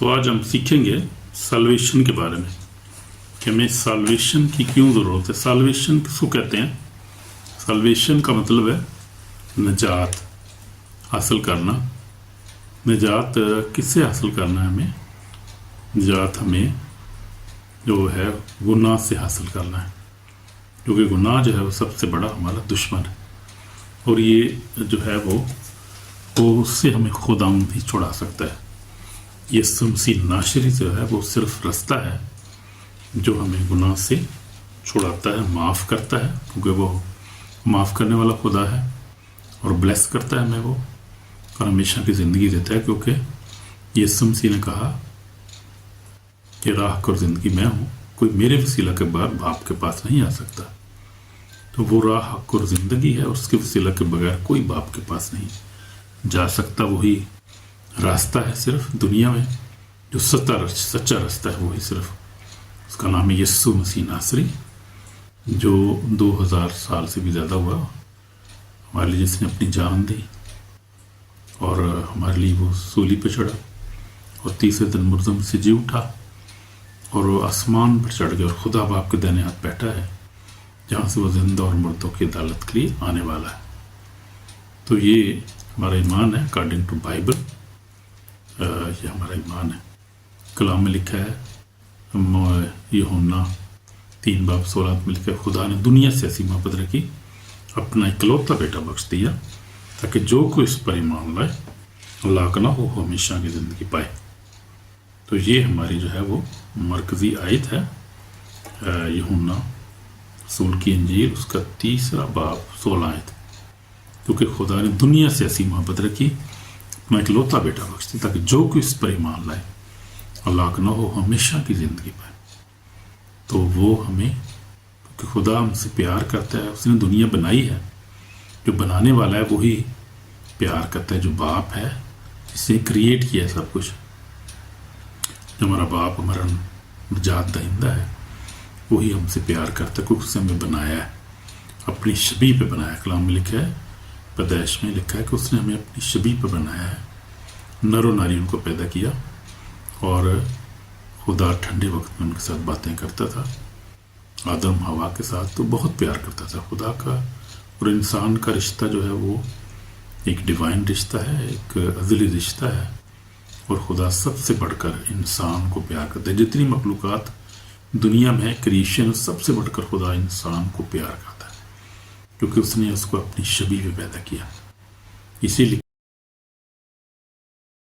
तो आज हम सीखेंगे साल्वेशन के बारे में कि हमें साल्वेशन की क्यों ज़रूरत है। साल्वेशन किसको कहते हैं? साल्वेशन का मतलब है निजात हासिल करना। निजात किससे हासिल करना है? हमें निजात हमें जो है गुनाह से हासिल करना है, क्योंकि गुनाह जो है वो सबसे बड़ा हमारा दुश्मन है। और ये जो है वो उससे हमें खुदावंद ही छुड़ा सकता है। यीशु मसीह नासरी जो है वो सिर्फ रास्ता है जो हमें गुनाह से छुड़ाता है, माफ़ करता है, क्योंकि वो माफ़ करने वाला खुदा है, और ब्लेस करता है हमें वो, और हमेशा की ज़िंदगी देता है, क्योंकि यीशु मसीह ने कहा कि राह और ज़िंदगी मैं हूँ, कोई मेरे वसीला के बाद बाप के पास नहीं आ सकता। तो वो राह और ज़िंदगी है, उसके वसीला के बगैर कोई बाप के पास नहीं जा सकता। वही रास्ता है सिर्फ दुनिया में जो सच्चा रास्ता है, वही सिर्फ उसका नाम है यीशु मसीह नासरी, जो 2000 साल से भी ज़्यादा हुआ हमारे लिए, जिसने अपनी जान दी और हमारे लिए वो सूली पे चढ़ा और तीसरे दिन मुर्दम से जी उठा और वो आसमान पर चढ़ गया और खुदा बाप के दाहिने हाथ बैठा है, जहाँ से वो जिंदा और मुर्दों की अदालत के लिए आने वाला है। तो ये हमारा ईमान है अकॉर्डिंग टू बाइबल। ये हमारा ईमान है। कलाम में लिखा है, यूहन्ना 3:16 में लिखा है, खुदा ने दुनिया से ऐसी मोहब्बत रखी, अपना इकलौता बेटा बख्श दिया, ताकि जो कोई इस पर ईमान लाए हलाक ना हो, हमेशा की ज़िंदगी पाए। तो ये हमारी जो है वो मरकज़ी आयत है, यूहन्ना रसूल की इंजील उसका 3 बाब 16 आयत, क्योंकि खुदा ने दुनिया से ऐसी मोहब्बत रखी, अपना इकलौता बेटा बख्श दिया, ताकि जो कोई इस पर ईमान लाए हलाक ना हो, हमेशा की ज़िंदगी पाए। तो वो हमें, क्योंकि खुदा हमसे प्यार करता है, उसने दुनिया बनाई है, जो बनाने वाला है वही प्यार करता है, जो बाप है जिसने क्रिएट किया है सब कुछ, जो हमारा बाप हमारा निजात दहिंदा है, वही हमसे प्यार करता है, क्योंकि उसने हमें बनाया है, अपनी शबीह पे बनाया। कलाम में लिखा है, पैदाइश में लिखा है कि उसने हमें अपनी शबीह पे बनाया है, नर और नारी उनको पैदा किया, और खुदा ठंडे वक्त में उनके साथ बातें करता था, आदम हवा के साथ तो बहुत प्यार करता था। खुदा का और इंसान का रिश्ता जो है वो एक डिवाइन रिश्ता है, एक अज़ली रिश्ता है, और खुदा सबसे बढ़कर इंसान को प्यार करता है। जितनी मखलूक़ात दुनिया में है, क्रिएशन, सबसे बढ़कर खुदा इंसान को प्यार करता है, क्योंकि उसने उसको अपनी शबीह में पैदा किया। इसीलिए